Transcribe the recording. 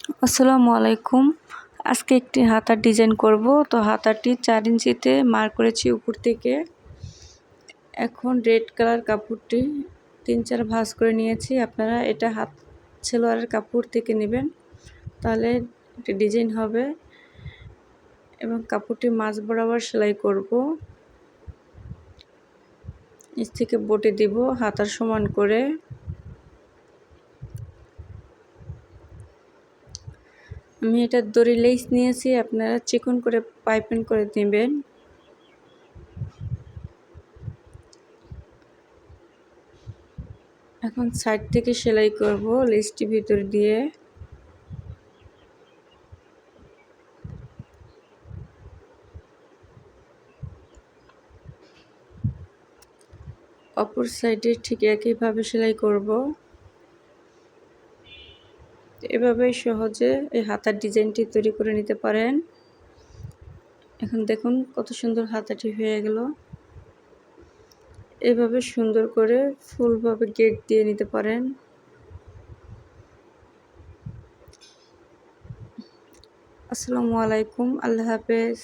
আসসালামু আলাইকুম। আজকে একটি হাতার ডিজাইন করব। তো হাতাটি 4 ইঞ্চিতে মার্ক করেছি উপর থেকে। এখন রেড কালার কাপড়টি 3-4 ভাঁজ করে নিয়েছি। আপনারা এটা হাত সেলোয়ারের কাপড় থেকে নেবেন, তাহলে একটি ডিজাইন হবে। এবং কাপড়টি মাঝ বরাবর সেলাই করব, নিচ থেকে বটে দিব হাতার সমান করে। আমি এটা দড়ি লেস নিয়েছি, আপনারা চিকন করে পাইপিং করে নেবেন। এখন সাইড থেকে সেলাই করব লেসটি ভিতর দিয়ে। অপর সাইডে ঠিক একইভাবে সেলাই করব। এভাবেই সহজে এই হাতার ডিজাইনটি তৈরি করে নিতে পারেন। এখন দেখুন কত সুন্দর হাতাটি হয়ে গেল। এভাবে সুন্দর করে ফুলভাবে গেট দিয়ে নিতে পারেন। আসসালামু আলাইকুম, আল্লাহ হাফেজ।